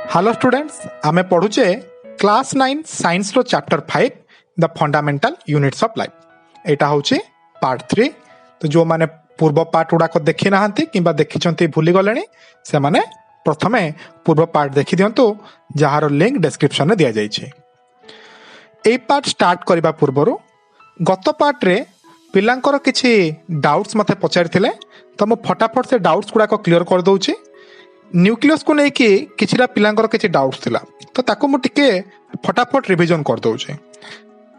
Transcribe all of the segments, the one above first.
Hello students, आमे पढ़ुचे class 9 science रो chapter 5 the fundamental units of life. एटा होची पार्ट 3। तो जो माने पूर्व पार्ट गुड़ाक देखी नाहंती किंबा देखिचंती भूली गलेनी से माने प्रथमे पूर्व पार्ट देखि दियंतु, जहार लिंक डिस्क्रिप्शन में दिया जाइछे। ए पार्ट स्टार्ट करबा पूर्वरु गत पार्ट रे पिलांकर किछि डाउट्स मते पचारिथिले, तो मु फटाफट से डाउट्स गुड़ाक क्लियर कर दउची। न्यूक्लियस को लेकिन किछिटा पिलांकर किछि डाउट्स थिला, तो ताको मु टिके फटाफट रिविजन कर दउचे।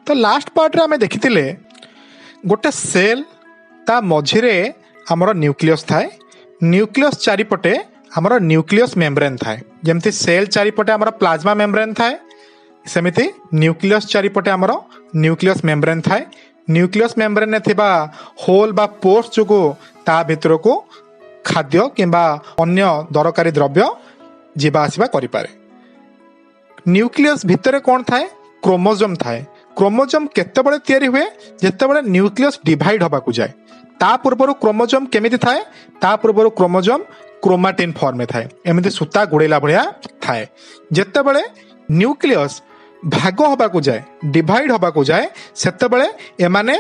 तो लास्ट पार्ट रे हमें देखिथिले गोटे सेल ता मझिरे हमर न्यूक्लियस थाए, न्यूक्लियस चारिपटे हमर न्यूक्लियस मेम्ब्रेन थाए। जेमति सेल चारिपटे हमर प्लाज्मा मेम्ब्रेन थाए, सेमिति न्यूक्लियस चारिपटे हमर न्यूक्लियस मेम्ब्रेन थाए। न्यूक्लियस मेम्ब्रेन ने थिबा होल बा पोर्स जोगो ता भितर को खाद्य किंबा अन्य दरकारी द्रव्य जीवा आसिबा करि पारे। न्यूक्लियस भितर कौन थाए? क्रोमोजोम थाए। क्रोमोजोम केतेबेले तयारी हुए? जेतेबेले न्यूक्लियस डिवाइड होबा को जाए। ता पूर्वरु क्रोमोजोम केमिति थाए? ता पूर्वरु क्रोमोजोम क्रोमाटिन फॉर्म में थाए, एमिति सूता गुड़ेला भलिया थाए। जेतेबेले न्यूक्लियस भाग होबा को जाए, डिवाइड होबा को जाए, सेतेबेले एमाने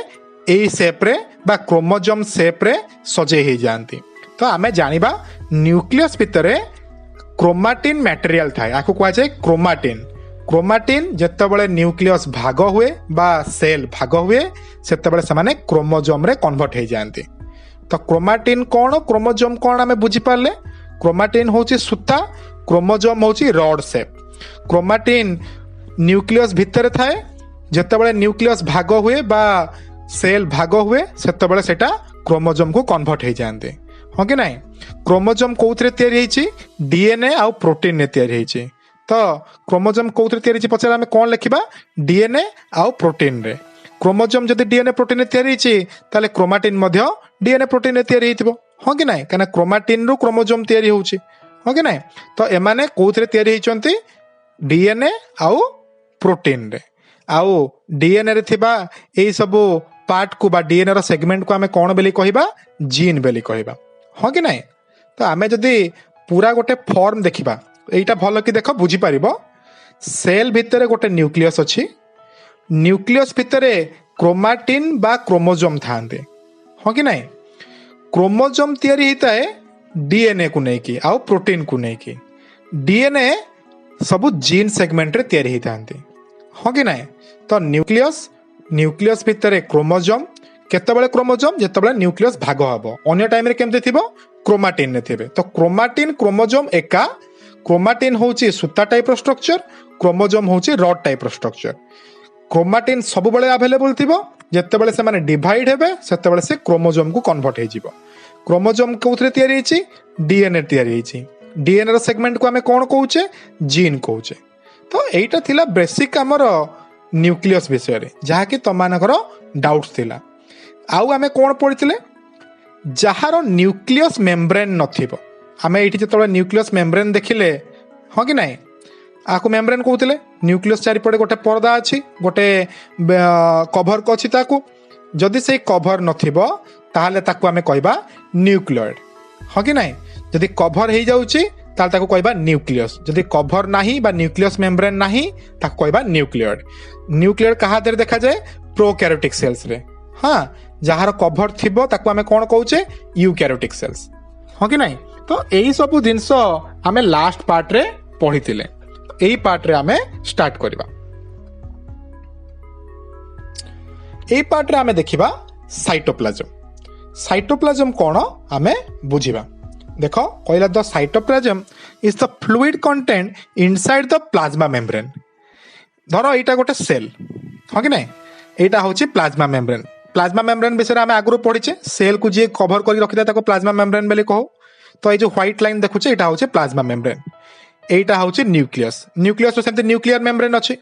एई शेप रे बा क्रोमोजोम शेप रे सजे हे जानती। तो आमे जानिबा न्यूक्लियस भितर क्रोमाटिन मटेरियल थाए, आको कहा जाए क्रोमाटिन। क्रोमाटिन जेतेबेले न्यूक्लियस भाग हुए बा सेल भाग हुए, सेतेबेले समाने क्रोमोजोम रे कन्वर्ट हे जानती। तो क्रोमाटिन कौन, क्रोमोजोम कौन आमे बुझी पारले। क्रोमाटिन होची सूता, क्रोमोजोम होची रॉड शेप। क्रोमाटिन न्यूक्लियस भितर थाए, जेतेबेले न्यूक्लियस भाग हुए बा सेल भाग हुए, सेतेबेले सेटा क्रोमोजोम को कन्वर्ट हे जानती। हाँ कि नहीं? क्रोमोजोम कौथरे तैयारी होईची? डीएनए आउ प्रोटीन ने तैयारी होईची। तो क्रोमोजोम कौथरे तैयारी होईची पछारे हमें कोन लिखिबा? डीएनए आउ प्रोटीन रे। क्रोमोजोम जदि डीएनए प्रोटीन ने तैयारी होईची, ताले क्रोमाटिन मध्य डीएनए प्रोटीन ने तैयारी होईथिबो। हाँ कि नहीं? काना क्रोमाटिन रो क्रोमोजोम तैयारी होउची। हाँ कि नहीं? तो एमाने कौथरे तैयारी होईचंती? डीएनए आउ प्रोटीन रे। आउ डीएनए रे थिबा एई सब पार्ट को बा डीएनए रो सेगमेंट को हमें कोन बेली कहिबा? जीन बेली कहिबा। हाँ कि नहीं? तो आमे जदि पूरा गोटे फॉर्म देखिबा, एटा भलो कि देख बुझी पारिबो। सेल भितरे गोटे न्यूक्लियस अछि, न्यूक्लियस भितरे क्रोमाटिन बा क्रोमोजोम थांते। हाँ कि नहीं? क्रोमोजोम तैयारी हिताए डीएनए को नेकी आउ प्रोटीन को नेकी। डीएनए सब जीन सेगमेंट रे तैयारी हितांते। हाँ कि नहीं? तो न्यूक्लियस भितरे क्रोमोजोम, केतेबेले क्रोमोजोम? जेतेबेले न्यूक्लियस भाग हबो। अन्य टाइम रे केमते थिबो? क्रोमाटिन ने थिबे। तो क्रोमाटिन क्रोमोजोम एका। क्रोमाटिन होची सूता टाइप रो स्ट्रक्चर, क्रोमोजोम होची रॉड टाइप रो स्ट्रक्चर। क्रोमाटिन सब बेले अवेलेबल थिबो, जेतेबेले से माने डिवाइड हेबे सेतेबेले से क्रोमोजोम को कन्वर्ट हे जिवो। क्रोमोजोम कोथरे तयारी हेची? डीएनए तयारी हेची। डीएनए रो सेगमेंट को हमें कोन कहूचे? जीन कहूचे। तो एइटा थिला बेसिक हमर न्यूक्लियस विषय रे, जहा कि तमानकर डाउट्स थिला। आउ आमे कोन पढ़िथिले? जहार न्यूक्लियस मेम्ब्रेन नथिबो। आमे एठी जेतबे न्यूक्लियस मेम्ब्रेन देखिले, हाँ कि नहीं? आकु मेम्ब्रेन कहउथिले। न्यूक्लियस चारिपटे गोटे पर्दा अछि, गोटे कवर को अछि ताकु। जदि से कवर नथिबो ताहाले ताकु आमे कहबा न्यूक्लियॉइड। हाँ कि नहीं? जदि कवर हे जाउची ताहाले ताकु कहबा न्यूक्लियस। जदि कवर नाही बा न्यूक्लियस मेम्ब्रेन नाही ताकु कहबा न्यूक्लियॉइड। न्यूक्लियॉइड कहा देर देखा जाए? प्रोकैरियोटिक सेल्स रे। हाँ, जहार कवर थिबो ताकु आमे कोन कहउचे? Eukaryotic cells. हाँ कि नहीं? तो एई सब जिंस आमे लास्ट पार्ट रे पढ़िथिले। एई पार्ट रे आमे स्टार्ट करबा। एई पार्ट रे आमे देखिबा साइटोप्लाज्म। साइटोप्लाज्म कोन आमे बुझिबा। देखो कहला the cytoplasm is the fluid content inside the plasma membrane. धरो एटा गोटे सेल। हाँ कि नहीं? एटा होची प्लाज्मा मेम्ब्रेन। प्लाज्मा मेम्ब्रेन विषय आमे आगुरो पढ़िचे। सेल को जे कवर करि रखिदा ताको प्लाज्मा मेम्ब्रेन बेले कहो। तो ए जो व्हाइट लाइन देखुचे एटा होचे प्लाज्मा मेम्ब्रेन। एटा होचे न्यूक्लियस। न्यूक्लियस सेमते न्यूक्लियर मेम्ब्रेन अछि।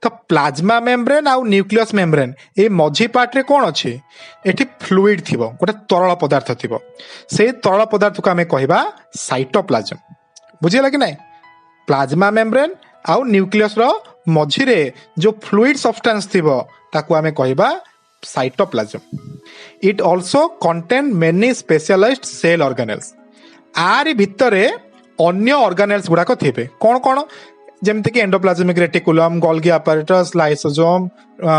तो प्लाज्मा मेम्ब्रेन आउ न्यूक्लियस मेम्ब्रेन ए मझी पार्ट रे कोन अछि? एठी फ्लूइड थिबो, गोटे तरल पदार्थ थिबो। से तरल पदार्थ को आमे कहिबा साइटोप्लाज्म। बुझिला कि नहीं? प्लाज्मा मेम्ब्रेन आउ न्यूक्लियस रो मझी रे जो फ्लूइड सब्सटेंस थिबो ताको आमे कहिबा cytoplasm. It also contain many specialised cell organelles. आरी भितरे अन्य ऑर्गेनेल्स गुड़ाक थे कौन कौन जमती endoplasmic reticulum Golgi apparatus lysosome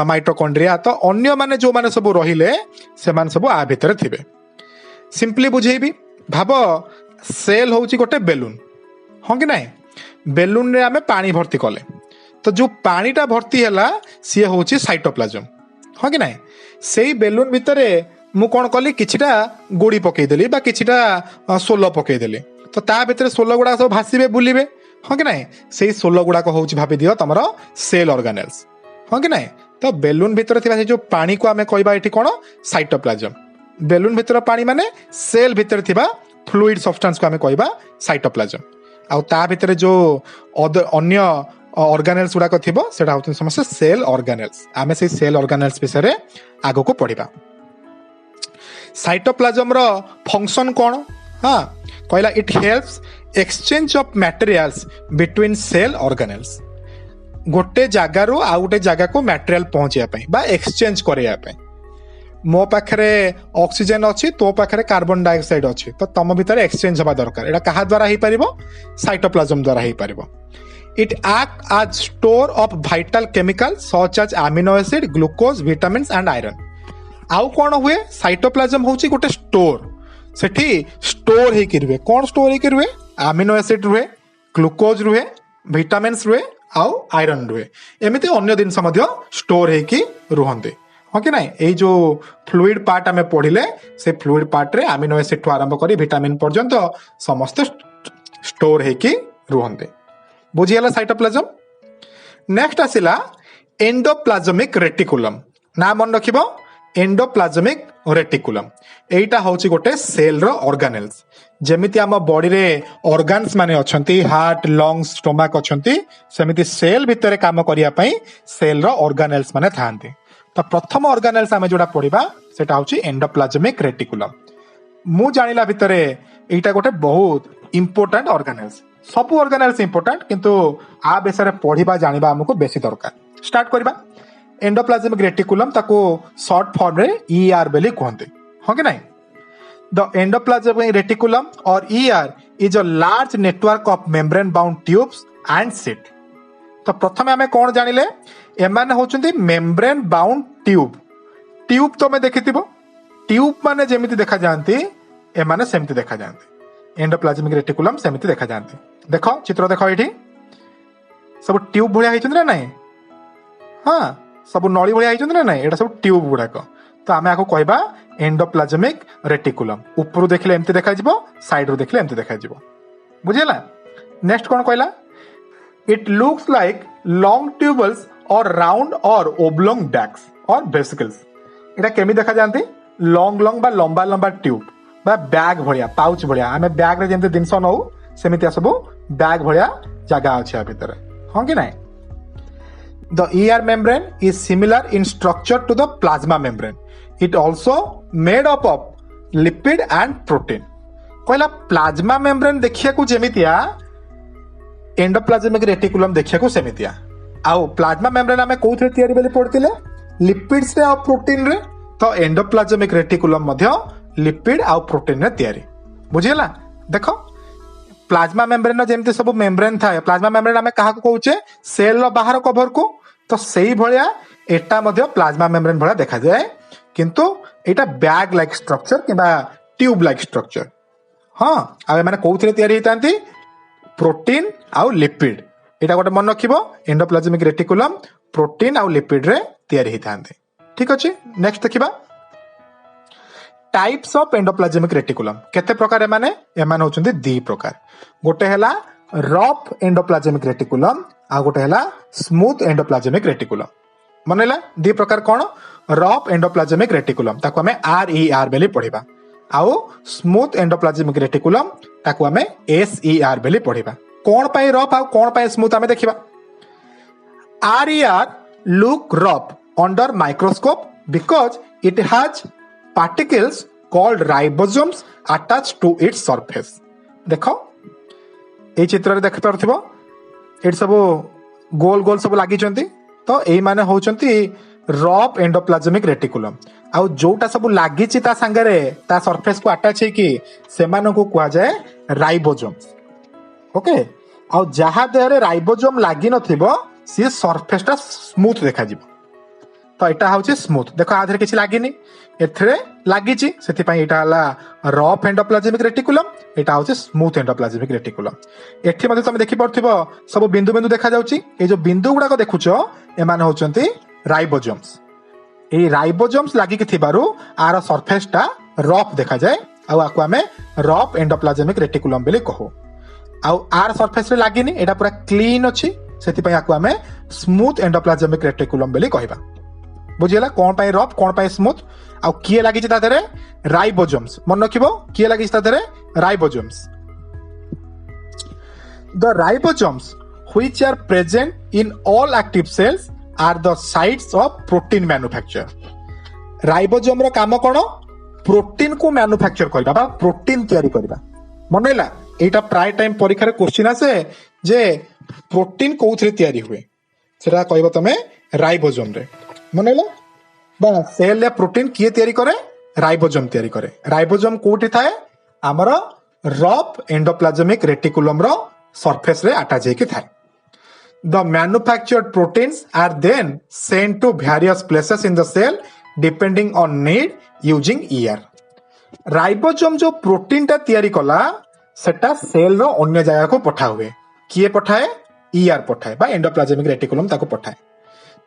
mitochondria तो अन्य माने जो माने सब रहिले से माने सब आ भितर थे सिंपली बुझेबी भाव सेल होची गोटे बेलून हाँ कि नहीं बेलून रे आमे पानी भर्ती कले तो जो पानीटा भर्ती है सी हूँ साइटोप्लाज्म हाँ कि नहीं से बेलून भितर मु कौन कली किछिटा गोड़ी पकईदेली किछिटा सोल पकईदेली तो ता भितर सोल गुड़ा सब भाषे बुलवे हाँ कि नहीं से सोल गुड़ाक हूँ भाभी दियो तुम सेल ऑर्गेनेल्स हाँ कि नहीं तो बेलून भितर थी जो पानी को आम कहवा ये कौन साइटोप्लाज्म बेलून भितर पानी माने सेल भितर थिबा फ्लूइड सब्सटेंस को आम कहवा साइटोप्लाज्म आउ ता भितर जो अन्य ऑर्गेनेल्स गुड़ाक थिबो सेटा होउछन समस्त सेल ऑर्गेनेल्स आमे से सेल ऑर्गेनेल्स विषय आगो को पढ़िबा साइटोप्लाज्म रो फंक्शन कौन हाँ कहला it helps exchange of materials between cell organelles गोटे जगार आउ गोटे जगह को मटेरियल पहुंचाई बा एक्सचेंज करने मो पाखे ऑक्सीजन अच्छी तो पाखे कार्बन डाइऑक्साइड अच्छी तो तुम भीतर एक्सचेंज हवा दरकार एटा कहा द्वारा हो पार साइटोप्लाज्म द्वारा हो पार it act as store of vital chemical such as amino acid glucose vitamins and iron आउ कौन हुए साइटोप्लाज्म होची गोटे स्टोर सेठी स्टोर होकर रुहे कौन स्टोर होकर रुहे अमीनो एसिड रुहे ग्लूकोज रुहे विटामिन्स रुहे आउ आयरन रुहे एमती अन्य जिनस स्टोर होकर रुहते हाँ कि नहीं ये जो फ्लूइड पार्ट आम पढ़िले से फ्लूइड पार्ट रे अमीनो एसिड ठू आरंभ कर विटामिन पर्यंत समस्त स्टोर होकर रुहते बुझीगला साइटोप्लाज्म नेक्स्ट आसिला एंडोप्लाज्मिक रेटिकुलम ना मन रखिबो एंडोप्लाज्मिक रेटिकुलम एटा होची गोटे सेल रो ऑर्गेनेल्स जेमिति आम बॉडी रे ऑर्गन्स माने अछंती हार्ट लंग्स स्टोमक अछंती सेमिति सेल भितर काम करिया पई सेल रो ऑर्गेनेल्स माने थांती तो प्रथम ऑर्गेनेल्स आमे जोडा पढिबा सेटा होची एंडोप्लाज्मिक रेटिकुलम मु जानिला भितर एटा गोटे बहुत इंपोर्टेंट ऑर्गेनेल्स सब ऑर्गेनेल्स इंपोर्टेंट किंतु आ विषय पढ़िबा जानिबा हमको बेसी दरकार स्टार्ट करबा एंडोप्लाज्मिक रेटिकुलम ताको शॉर्ट फॉर्म रे ईआर बेली कहते हाँ कि नहीं द एंडोप्लाज्मिक रेटिकुलम और ER is a large network of membrane bound tubes and seat तो प्रथम आम कौन जानिले एमाने होचंती मेम्ब्रेन बाउंड ट्यूब ट्यूब तो मैं देखिथिबो ट्यूब माने जेमिति देखा जानती एमाने सेमिति देखा जानती एंडोप्लाज्मिक रेटिकुलम सेमिति देखा जानती देखो चित्र देखो ये सब ट्यूब भलिया होइछन ना नहीं हाँ सब नली भलिया होइछन ना नहीं एटा सब ट्यूब गुड़ाक तो आम आपको कहबा एंडोप्लाज्मिक रेटिकुलम ऊपर देखले एमती देखा जिवो साइड रो देखले एमती देखा जिवो बुझिला नेक्स्ट कौन कहला it looks like long tubules और राउंड और ओब्लॉन्ग डैक्स और वेसिकल्स एटा केमी देखा जानती लॉन्ग लॉन्ग बा लंबा लंबा ट्यूब बा बैग भलिया पाउच भलिया आमे बैग रे जेमते जिंस नौ सेमिति सब बैग भलिया जगह अछि आ भीतर हां कि नहीं The ER membrane is similar in structure to the plasma membrane. It also made up of lipid and protein. कहला प्लाज्मा मेम्ब्रेन देखिया को जेमितिया एंडोप्लाज्मिक रेटिकुलम देखिया को सेमितिया आउ प्लाज्मा मेम्ब्रेन हमें कोथरे तयारी बेले पड़तिले लिपिड्स रे आ प्रोटीन रे तो एंडोप्लाज्मिक रेटिकुलम मध्य लिपिड आ प्रोटीन रे तयारी बुझियला देखो प्लाज्मा मेम्ब्रेन जेमते सब मेम्ब्रेन थाए प्लाज्मा मेम्ब्रेन हमें कहा को कहउचे सेल रो बाहर कवर को तो सही भलिया एटा मध्य प्लाज्मा मेम्ब्रेन भलिया देखा जाए किंतु एटा बैग लाइक स्ट्रक्चर किबा ट्यूब लाइक स्ट्रक्चर हाँ आ माने कोथरे तयारी हितांती प्रोटीन आउ लिपिड एटा गोटे मन रखिबो एंडोप्लाज्मिक रेटिकुलम प्रोटीन आउ लिपिड रे तयारी हितांती ठीक अछि नेक्स्ट देखिबा टाइप्स ऑफ एंडोप्लाज्मिक रेटिकुलम केते प्रकार एमाने होचंती दी प्रकार गोटे हैला रफ एंडोप्लाज्मिक रेटिकुलम आ गोटे हैला स्मूथ एंडोप्लाज्मिक रेटिकुलम मनला दी प्रकार कोन रफ एंडोप्लाज्मिक रेटिकुलम ताको हमें आरईआर बेली पढिबा आउ स्मूथ एंडोप्लाज्मिक रेटिकुलम ताको हमें एसईआर बेली पढिबा कोन पाई रफ आ कोन पाई स्मूथ हमें देखिबा RER look rough under microscope because it has particles called ribosomes attached to its surface देखो ए चित्र रे देख पारथिबो एट सब गोल गोल सब लागि चंती तो एई माने होचंती रफ एंडोप्लाज्मिक रेटिकुलम आउ जोटा सब लागि छि ता संगे रे ता सरफेस को अटैच हे कि सेमानो को कुआ जाय राइबोसोम्स ओके आ जहा देहरे राइबोसोम लागि नथिबो सी सरफेस टा स्मूथ देखा जिवो तो एटा होचे स्मूथ देखो आधरे किछि लागिनी एथरे लागिछि सेति पई एटा हला रफ एंडोप्लाज्मिक रेटिकुलम एटा होचे स्मूथ एंडोप्लाज्मिक रेटिकुलम एठी मध्ये तमे देखि परथिबो सब बिंदु बिंदु देखा जाउछि ए जो बिंदु गुडा को देखुछो एमान होचंती राइबोसोम्स ए राइबोसोम्स लागि कि थिबारु आर सरफेस टा रफ देखा जाय आ आकु हमें रफ एंडोप्लाज्मिक रेटिकुलम बेले कहू आ आर सरफेस रे लागिनी एटा पूरा क्लीन अछि सेति पई आकु हमें स्मूथ एंडोप्लाज्मिक रेटिकुलम बेले कहबा बुझिला कोन पाई रफ कोन पाई स्मूथ आ किए लागि ता देरे राइबोसोम्स मन रखिबो किए लागि ता देरे ribosomes the ribosomes which are present in all active cells are the sites of protein manufacture ribosome रो काम कोन प्रोटीन को मैन्युफैक्चर करबा बा प्रोटीन तयारी करबा मनैला एटा प्राय टाइम परीक्षा रे क्वेश्चन आसे जे प्रोटीन कोउथरे तयारी हुए सेटा कहबो तमे राइबोसोम रे मनैला बा सेल या प्रोटीन किए तयारी करे राइबोसोम तयारी करे राइबोसोम कोठी थाए हमर रफ एंडोप्लाज्मिक रेटिकुलम रो सरफेस रे अटैच हेके थाए the manufactured proteins are then sent to various places in the cell depending on need using ER ribosome जो प्रोटीन ता तयारी कला सेटा सेल रो अन्य जगह को पठा हुए किए पठाए ईआर पठाए बा एंडोप्लाज्मिक रेटिकुलम ताको पठाए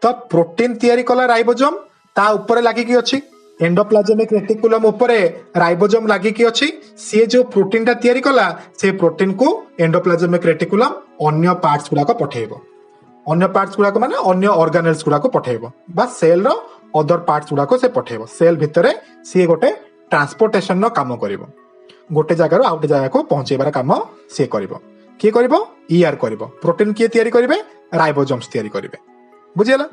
तो प्रोटीन तयारी कला राइबोसोम ता ऊपर लागि की अछि एंडोप्लाज्मिक रेटिकुलम ऊपर राइबोसोम लागि की अछि से जो प्रोटीन ता तयारी कला से प्रोटीन को एंडोप्लाज्मिक रेटिकुलम अन्य पार्ट्स गुडा को पठेइबो अन्य पार्ट्स गुडा को माने अन्य ऑर्गेनेल्स गुडा को पठेइबो बा सेल रो अदर पार्ट्स गुडा को से पठेइबो सेल भितरे से गोटे ट्रांसपोर्टेशन नो काम करिवो गोटे जगह रो आउटे जगह को पहुंचेबार काम से करिवो के करिवो ईआर करिवो प्रोटीन के तयारी करिवे राइबोसोम्स तयारी करिवे बुझियला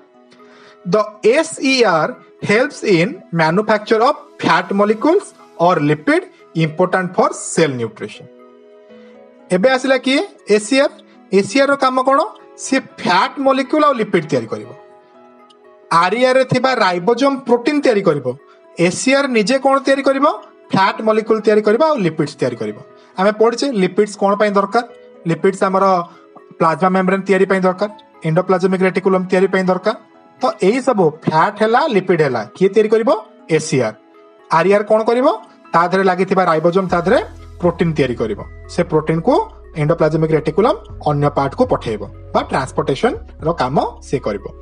the SER helps in manufacture of fat molecules और lipid important for cell nutrition एबे आसिला कि एसीआर रो काम कोन से फैट मॉलिक्यूल और लिपिड तयारी करिवो आरईआर रे थिबा राइबोसोम प्रोटीन तयारी करिवो एसीआर निजे कोन तयारी करिवो फैट मॉलिक्यूल तयारी करिवो और लिपिड्स तयारी करिवो हमें पढिचे लिपिड्स कोन पई दरकार लिपिड्स हमरो प्लाज्मा मेम्ब्रेन तयारी पई दरकार एंडोप्लाज्मिक रेटिकुलम तयारी पई दरकार तो एही सब फैट हैला लिपिड हैला किए तयारी करिवो एसीआर आरईआर कोन करिवो ता धरे लागिथिबा राइबोसोम ता धरे प्रोटीन तयारी करिवो से प्रोटीन को एंडोप्लाज्मिक रेटिकुलम अन्य पार्ट को पठेइबो बा ट्रांसपोर्टेशन रो काम से करिवो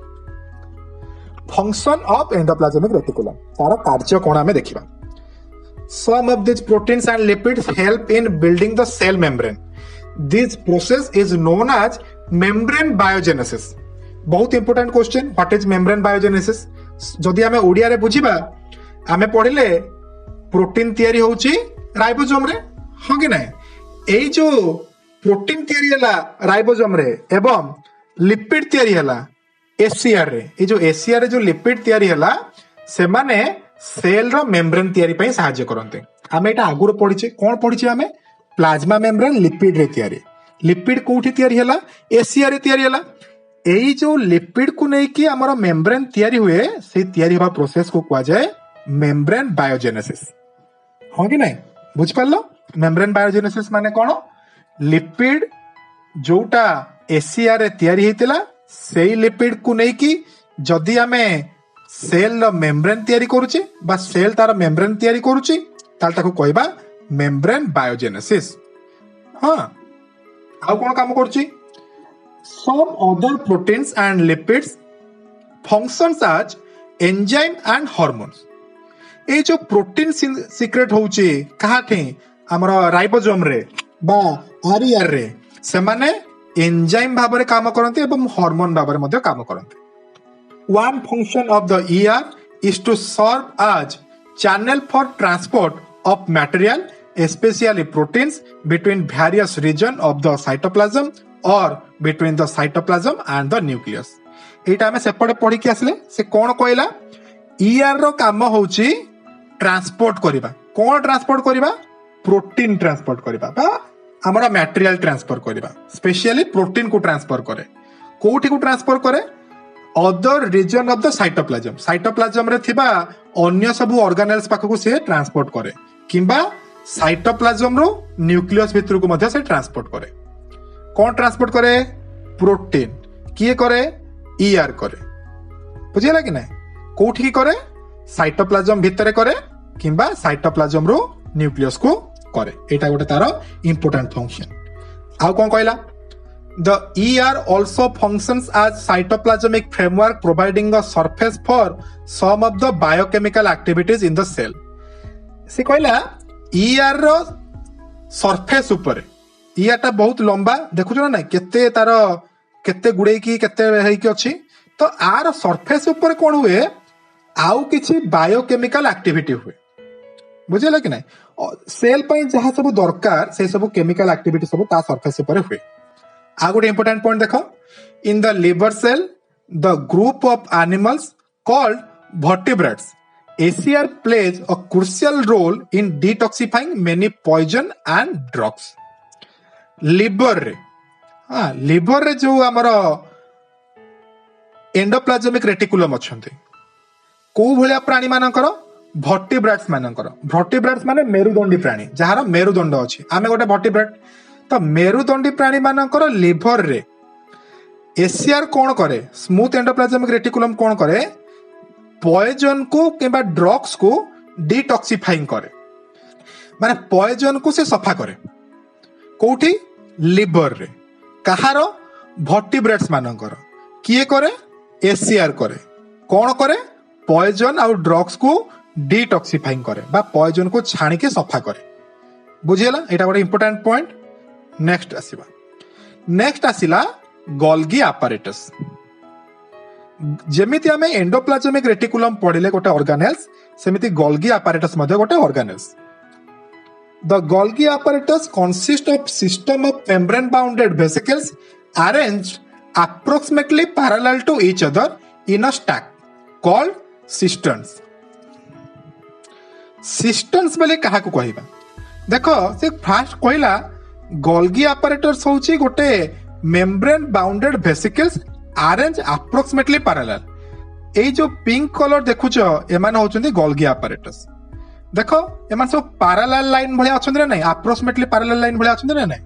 फंक्शन ऑफ एंडोप्लाज्मिक रेटिकुलम तार कार्य कोन हमें देखिबा some of these proteins and lipids help in building the cell membrane this process is known as membrane biogenesis बहुत important question what is membrane biogenesis जदि हमें ओडिया रे बुझिबा हमें पढिले प्रोटीन तयारी होउची राइबोसोम रे हां कि नहीं एई जो प्रोटीन तयारी हला राइबोसोम रे एवं लिपिड तयारी हला एससीआर रे ए जो एससीआर रे जो लिपिड तयारी हला से माने सेल रो मेम्ब्रेन तयारी पई सहायता करते हमें एटा आगुर पढिचे कोन पढिचे हमें प्लाज्मा मेम्ब्रेन लिपिड रे तयारी लिपिड कोठी तयारी हला एससीआर रे तयारी हला एई जो लिपिड को नै कि हमर मेम्ब्रेन तयारी हुए से तयारी होबा प्रोसेस को कुआ जाय मेम्ब्रेन बायोजेनेसिस हां कि नहीं बुझ पालो मेम्ब्रेन बायोजेनेसिस माने कोन लिपिड जोटा एससीआर रे तयारी हेतिला सेई लिपिड को नै कि जदि हमें सेल रो मेम्ब्रेन तयारी करूची बा सेल तार मेम्ब्रेन तयारी करूची ताल ताको कहबा मेम्ब्रेन बायोजेनेसिस हां आ कोन काम करूची some other proteins and lipids functions as enzyme and hormones ए जो प्रोटीन सीक्रेट होउची काहाठे हमर राइबोसोम रे बा आरईआर रे से माने एंजाइम भाबरे काम करते एवं हार्मोन भाबरे मध्ये काम करते one function of the ER is to serve as channel for transport of material especially proteins between various region of the cytoplasm or between the cytoplasm and the nucleus एटा हमें सेपटे पढ़ी के आसले से कोन कहला ईआर रो काम होउची ट्रांसपोर्ट करिबा कोन ट्रांसपोर्ट करिबा प्रोटीन ट्रांसपोर्ट करिबा बा हमरा मटेरियल ट्रांसफर करिबा स्पेशली प्रोटीन को ट्रांसफर करे कोठी को ट्रांसफर करे other region of the cytoplasm रे थिबा अन्य सब ऑर्गेनेल्स पाख को से ट्रांसपोर्ट करे किबा साइटोप्लाज्म रो न्यूक्लियस भितर को मध्ये से ट्रांसपोर्ट करे कौन ट्रांसपोर्ट करे प्रोटीन किए करे ईआर करे बुझीला कि नहीं कोठी करे साइटोप्लाज्म भितर करे किंबा साइटोप्लाज्म रो न्यूक्लियस को करे एटा गोटे तार इंपोर्टेंट फंक्शन आउ कौन कहला the ER also functions as cytoplasmic framework providing a surface for some of the biochemical activities in the cell से कहला ER रो सरफेस ऊपर ER टा बहुत लंबा देखुछ ना केते तार केते गुडे की केते हेई की अछि तो आर सरफेस ऊपर कोन हुए आउ किछि बायोकेमिकल एक्टिविटी हुए बुझिला कि नहीं सेल पई जहा सब दरकार से सब केमिकल एक्टिविटी सब ता सरफेस ऊपर हुए आ गोटे इंपोर्टेंट पॉइंट देखो in the liver cell the group of animals called vertebrates ACR plays a crucial role in detoxifying many poison and drugs liver रे लिवर रे जो हमर एंडोप्लाज्मिक रेटिकुलम अछंती को भलिया प्राणी मानकर वर्टिब्रेट्स माने मेरुदंडी प्राणी जहार मेरुदंड अछि आमे गोटे वर्टिब्रेट तो मेरुदंडी प्राणी मानकर लिवर रे ACR कोन करे स्मूथ एंडोप्लाज्मिक रेटिकुलम कोन करे पॉइजन को किंबा ड्रग्स को डिटॉक्सिफाइंग करे माने पॉइजन को से सफा करे कोठी लिवर रे कहार वर्टिब्रेट्स मानकर किए करे ACR करे कोन करे पॉइजन और ड्रग्स को डिटॉक्सिफाइंग करे बा पॉइजन को छाणी के सफा करे बुझियला एटा गोटे इंपोर्टेंट पॉइंट नेक्स्ट आसिला गोल्गी apparatus जेमिति आमे एंडोप्लाज्मिक रेटिकुलम पढ़िले गोटे ऑर्गेनेल्स सेमिति गोल्गी apparatus मध्ये गोटे organelles the Golgi apparatus consist of system of membrane bounded vesicles arranged approximately parallel to each other in a stack called cisterns बोले कहा को कहबा देखो से फास्ट कहला गोल्गी apparatus होची गोटे membrane bounded vesicles arrange approximately parallel ए जो पिंक कलर देखुछ एमान होचंदी गोल्गी apparatus देखो एमान सब पैरेलल लाइन भलिया अछंदी ना नहीं अप्रोक्सीमेटली पैरेलल लाइन भलिया अछंदी ना नहीं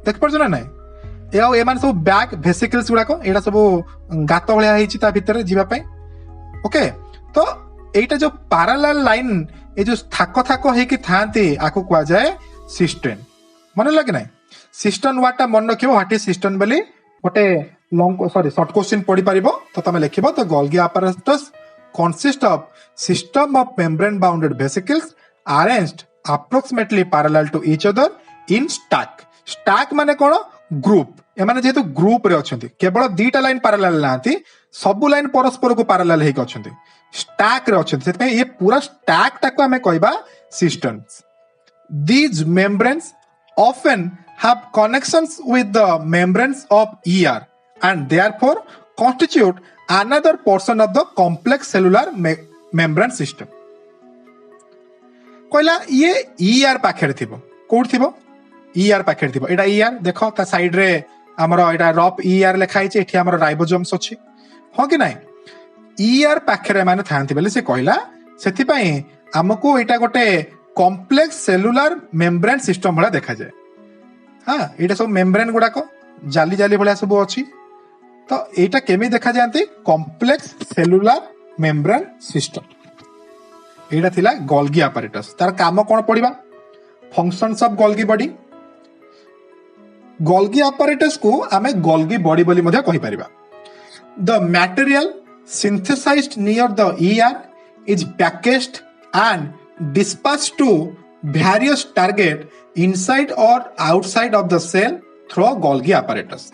देख परछ ना नहीं ए एमान सब बैक वेसिकल्स गुडा को एडा सब गात भलिया हिची ता भीतर जीवा पई ओके तो एटा जो पैरेलल लाइन ए जो थाको थाको हे कि थांती आको कुआ जाए सिस्टन मन लागे नहीं सिस्टन वाटा मन रखिबो व्हाट इज सिस्टन बोली गोटे लॉन्ग शॉर्ट क्वेश्चन पढ़ी पारिबो तो तमे लिखिबो तो Golgi apparatus consist of system of membrane bounded vesicles arranged approximately parallel to each other in stack माने कोन ग्रुप ए माने जेतु ग्रुप रे अछंती केवल दीटा लाइन पैरेलल नांती सब लाइन परस्पर को पैरेलल हे अछंती स्टैक रे अछंती सेते ये पूरा स्टैक टाको हमें कहबा systems these membranes often have connections with the membranes of ER and therefore constitute another portion of the complex cellular membrane system कहला ये ER पाखरे थिबो कोड थिबो ER पाखरे थिबो एटा ER देखो ता साइड रे हमरो एटा रफ ER लिखाई छै एठी हमरो राइबोसोम्स अछि हो कि नाही ER पाखरे माने थांती बेले से कहला सेति पई हमको एटा गोटे कॉम्प्लेक्स सेलुलर मेम्ब्रेन सिस्टम भला देखा जाए हाँ एटा सब मेम्ब्रेन गुडा को जाली जाली भला सब अछि तो एटा केमी देखा जानती कॉम्प्लेक्स सेलुलर मेम्ब्रेन सिस्टम एटा थिला गोल्गी apparatus तार काम कोन पडिबा functions of Golgi body Golgi apparatus को आमे गोल्गी बॉडी बोली मध्ये कहि परिबा the material synthesized near the ER is packaged and dispatched to various target inside or outside of the cell through Golgi apparatus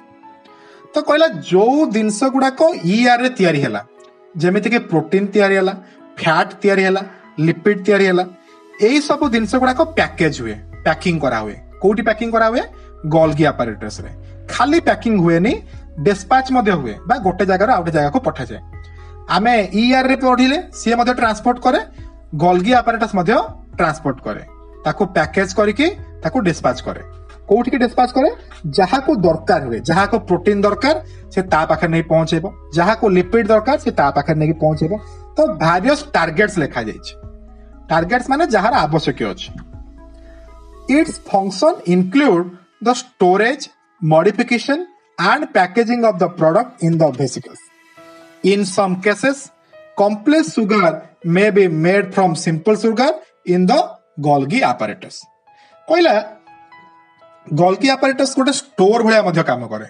तो कहला जो जिनस गुडा को ER रे तयारी हैला जेमिति के प्रोटीन तयारी हैला फैट तयारी हैला लिपिड तयारी हैला एई सब जिनस गुडा को पैकेज हुए पैकिंग करा हुए कोठी पैकिंग करा हुए गोल्गी apparatus रे खाली पैकिंग हुए नी डिस्पैच मध्ये हुए बा गोटे जगह आउटे जगह को पठा जाए आमे ER रे पढिले से मध्ये ट्रांसपोर्ट करे गोल्गी apparatus मध्ये ट्रांसपोर्ट करे ताको पैकेज करके ताको डिस्पैच करे कोठी के डिस्पैच करे जहा को दरकार हुए जहा को प्रोटीन दरकार से ता पाखे नहीं पहुंचेबो जहा को लिपिड दरकार से ता पाखे नहीं पहुंचेबो तो वेरियस टारगेट्स लिखा जाय छै टारगेट्स माने जहार आवश्यक अछि its function include the storage, modification and packaging of the product in the vesicles. In some cases, complex sugar may be made from simple sugar in the Golgi apparatus. कहला Golgi apparatus गोटे store भलिया मध्य काम करे.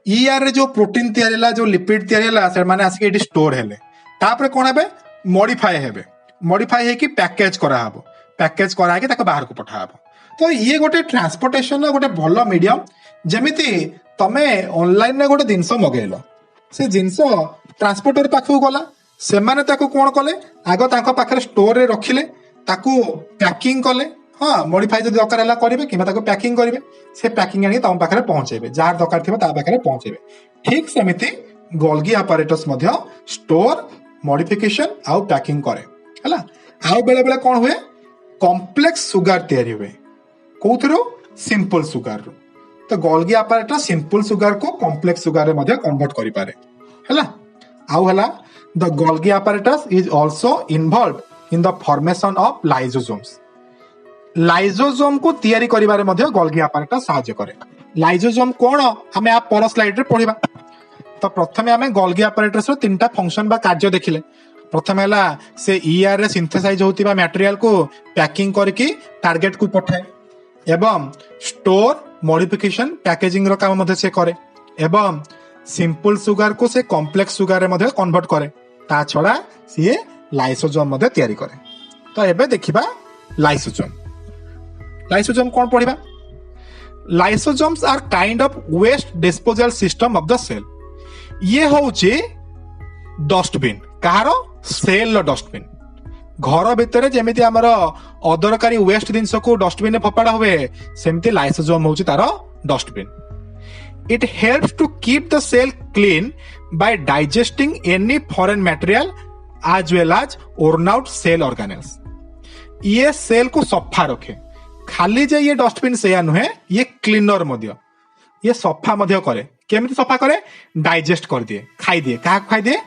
ER रे जो protein तयारी हला जो lipid तयारी हला से माने आसी एटी स्टोर हेले. तापर कोन हेबे मॉडिफाई हेबे. मॉडिफाई हे कि पैकेज करा हबो. पैकेज करा के ताको बाहर को पठा हबो. तो ये गोटे ट्रांसपोर्टेशन गोटे भलो मीडियम जेमिति तमे ऑनलाइन ने गोटे जिनस मगेलो से जिनस ट्रांसपोर्टर पाखु गला से माने ताको कोन कले आगो ताको पाखरे स्टोर रे रखिले ताको पैकिंग कले हाँ मॉडिफाई जदि दरकार हला करिवे किबा ताको पैकिंग करिवे से पैकिंग आनी तम पाखरे पहुंचेबे जार दरकार थिबो ता पाखरे पहुंचेबे ठीक सेमिति गोल्गी apparatus मध्य स्टोर मॉडिफिकेशन आउ पैकिंग करे हला आउ बेले बेले कोन हुए कॉम्प्लेक्स सुगर तयारी हुए कोथरो सिंपल सुगर रो तो गोल्गी apparatus सिंपल सुगर को कॉम्प्लेक्स सुगर रे मध्य कन्वर्ट करि पारे हला आउ हला the Golgi apparatus is also involved in the formation of lysosomes lysosome को तयारी करिबारे मध्य गोल्गी apparatus सहायता करे लाइसोसोम कोन हमें आप पर स्लाइड रे पढिबा तो प्रथमे हमें गोल्गी apparatus रो तीनटा फंक्शन बा कार्य देखिले प्रथमे हला से ईआर रे सिंथेसाइज होतिबा मटेरियल को पैकिंग करके टारगेट को पठाए एवं स्टोर मॉडिफिकेशन पैकेजिंग रो काम मध्य से करे एवं सिंपल सुगर को से कॉम्प्लेक्स सुगर रे मध्य कन्वर्ट करे ता छडा से लाइसोसोम मध्य तयारी करे तो एबे देखिबा लाइसोसोम कोन पढिबा lysosomes are kind of waste disposal system of the cell ये होउची डस्टबिन कहारो सेल लो डस्टबिन घर भितर जेमिति हमर अदरकारी वेस्ट जिनस को डस्टबिन फपाड़ा हुए सेमति लाइसोसोम होउची तारो dustbin it helps to keep the cell clean by digesting any foreign material as well as worn out cell organelles ये सेल को सफा रखे खाली जे ये डस्टबिन से नुहे ये क्लीनर मध्य ये सफा मध्य करे केमिति सफा करे डाइजेस्ट कर दिए क्या खाई दिए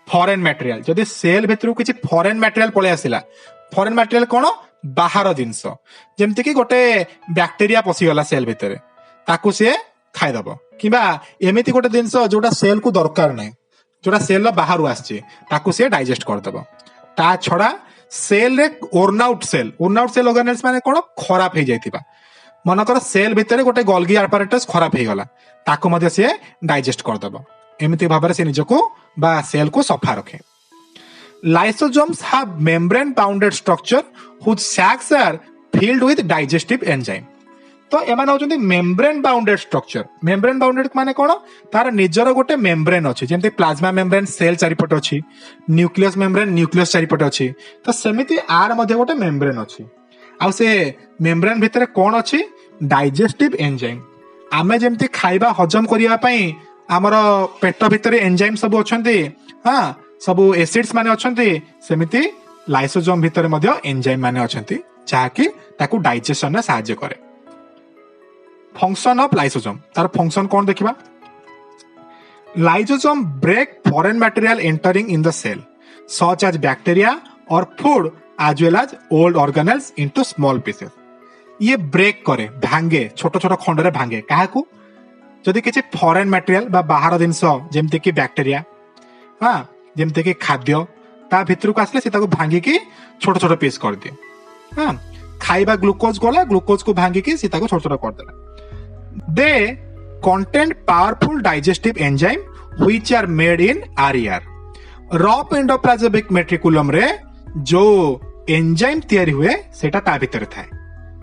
फॉरेन मटेरियल जदि सेल भितर किसी फॉरेन मटेरियल पळे आसिला फॉरेन मटेरियल कोन बाहर जिनस जेमति कि गोटे बैक्टेरिया पसिगला सेल भितर ताकू से खाई दबो किबा एमिति गोटे जिनस जोटा सेल को दरकार नै जोटा सेल बाहर आछे ताकू से डाइजेस्ट कर दबो ता छडा सेल रे वर्न आउट सेल ऑर्गेनेल्स माने कोन खराब हे जायतिबा मनकर सेल भितर गोटे गोल्गी apparatus खराब हे गला ताकू मध्ये से डाइजेस्ट कर दबो एमिति भाबरे से निजको बा सेल को सफा रखे lysosomes have membrane bounded structure whose sacs are filled with digestive enzyme तो एमान होचंती membrane bounded structure membrane bounded माने कोन तार निजर गोटे मेम्ब्रेन अछि जेमते प्लाज्मा मेम्ब्रेन सेल चारिपट अछि न्यूक्लियस मेम्ब्रेन न्यूक्लियस चारिपट अछि तो सेमिति आर मध्ये गोटे मेम्ब्रेन अछि आ से मेम्ब्रेन भितर कोन अछि डाइजेस्टिव एंजाइम आमे जेमते खाइबा हजम करिया पई आमर पेट भितर एंजाइम सब अछंती हां सब एसिड्स माने अछंती सेमिति लाइसोसोम भितर मध्ये एंजाइम माने अछंती जाकी ताकू डाइजेशन रे सहायता करे फंक्शन ऑफ लाइसोसोम तार फंक्शन कोन देखिबा lysosome break foreign material entering in the cell such as bacteria or food as well as old organelles into small pieces ये ब्रेक करे भांगे छोट छोट खंड रे भांगे काहाकू जदि किछि फॉरेन मटेरियल बा बाहर जिंस जेमते कि बैक्टीरिया हां जेमते कि खाद्य ता भितर को आसले से ताको भांगी की छोट छोट पीस कर दे हां खाइबा ग्लूकोज गला ग्लूकोज को भांगी की सीता को छोट छोट कर देला they contain powerful digestive enzyme which are made in RER rough endoplasmic reticulum रे जो एंजाइम तैयारी हुए सेटा ता भीतर थाए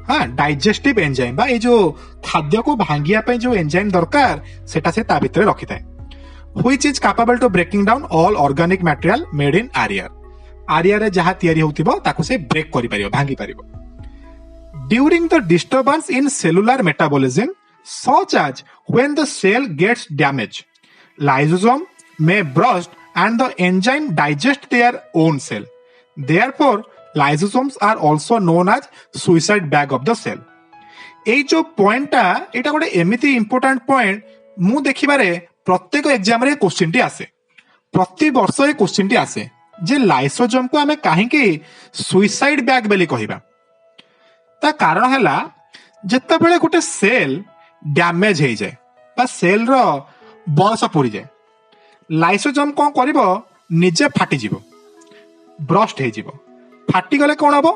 हाँ डाइजेस्टिव एंजाइम बा ये जो खाद्य को भांगिया पे जो एंजाइम दरकार सेटा से ता भीतर रखि थाए which is capable to breaking down all organic material made in RER RER रे जहा तैयारी होतिबो ताको से ब्रेक करि परिबो भांगी परिबो during the disturbance in cellular metabolism such as when the cell gets damaged lysosome may burst and the enzyme digest their own cell therefore lysosomes are also known as suicide bag of the cell ए जो पॉइंटटा एटा गोटे एमिति important point मु देखिबारे प्रत्येक exam रे question T आसे प्रति वर्ष ए question T आसे जे लाइसोसोम को हमें काहे के सुइसाइड बैग बेली कहिबा ता कारण हला ଯେତେବେଳେ ଗୋଟେ ସେଲ୍ ଡ୍ୟାମେଜ ହେଇଯାଏ ବା ସେଲ୍ର ବୟସ ପୁରିଯାଏ, ଲାଇସୋଜୋମ କ'ଣ କରିବ, ନିଜେ ଫାଟିଯିବ, ବ୍ରଷ୍ଟ ହେଇଯିବ। ଫାଟିଗଲେ କ'ଣ ହବ,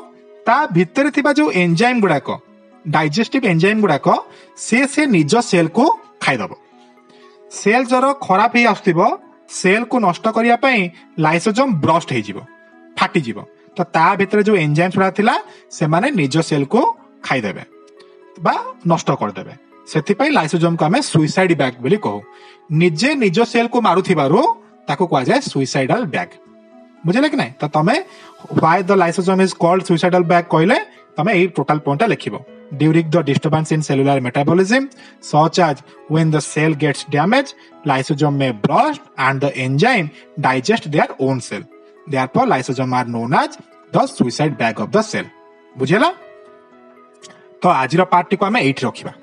ତା ଭିତରେ ଥିବା ଯୋଉ ଏଞ୍ଜାଇମ୍ ଗୁଡାକ, ଡାଇଜେଷ୍ଟିଭ ଏଞ୍ଜାଇମ୍ ଗୁଡାକ, ସେ ନିଜ ସେଲ୍କୁ ଖାଇଦବ। ସେଲ୍ ଜର ଖରାପ ହେଇ ଆସୁଥିବ, ସେଲ୍କୁ ନଷ୍ଟ କରିବା ପାଇଁ ଲାଇସୋଜୋମ ବ୍ରଷ୍ଟ ହେଇଯିବ, ଫାଟିଯିବ। ତ ତା ଭିତରେ ଯୋଉ ଏଞ୍ଜାଇମ୍ ଗୁଡା ଥିଲା ସେମାନେ ନିଜ ସେଲ୍କୁ ଖାଇଦେବେ ବା ନଷ୍ଟ କରିଦେବେ। ସେଥିପାଇଁ ଲାଇସୋଜୋମକୁ ଆମେ ସୁଇସାଇଡ୍ ବ୍ୟାଗ୍ ବୋଲି କହୁ। ନିଜେ ନିଜ ସେଲ୍କୁ ମାରୁଥିବାରୁ ତାକୁ କୁହାଯାଏ ସୁଇସାଇଡାଲ ବ୍ୟାଗ୍। ବୁଝିଲେ କି ନାଇଁ? ତ ତମେ why the lysosome is called suicidal bag କହିଲେ ତମେ ଏଇ ଟୋଟାଲ ପଏଣ୍ଟଟା ଲେଖିବ। During the disturbance in cellular metabolism, such as when the cell gets damaged, lysosome may burst and the enzyme digest their own cell. Therefore, lysosome are known as the suicide bag of the cell. ବୁଝିଲା? ତ ଆଜିର ପାର୍ଟଟିକୁ ଆମେ ଏଇଠି ରଖିବା।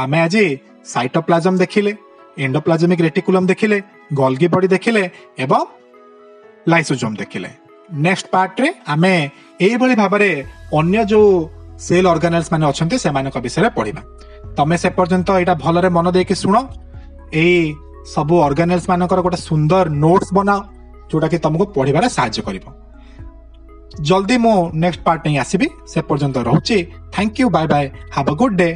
ଆମେ ଆଜି cytoplasm ଦେଖିଲେ, ଏଣ୍ଡୋପ୍ଲାଜମିକ ରେଟିକୁଲମ ଦେଖିଲେ, ଗଲ୍ଗି ବଡି ଦେଖିଲେ ଏବଂ ଲାଇସୋଜୋମ ଦେଖିଲେ। ନେକ୍ସଟ ପାର୍ଟରେ ଆମେ ଏଇଭଳି ଭାବରେ ଅନ୍ୟ ଯୋଉ ସେଲ୍ ଅର୍ଗାନେଲ୍ସ ମାନେ ଅଛନ୍ତି ସେମାନଙ୍କ ବିଷୟରେ ପଢିବା। ତମେ ସେ ପର୍ଯ୍ୟନ୍ତ ଏଇଟା ଭଲରେ ମନ ଦେଇକି ଶୁଣ। ଏଇ ସବୁ ଅର୍ଗାନେଲ୍ସ ମାନଙ୍କର ଗୋଟେ ସୁନ୍ଦର ନୋଟ୍ସ ବନାଅ, ଯୋଉଟା କି ତମକୁ ପଢିବାରେ ସାହାଯ୍ୟ କରିବ। ଜଲ୍ଦି ମୁଁ ନେକ୍ସଟ ପାର୍ଟ ନେଇ ଆସିବି। ସେ ପର୍ଯ୍ୟନ୍ତ ରହୁଛି। Thank you, bye bye, have a good day.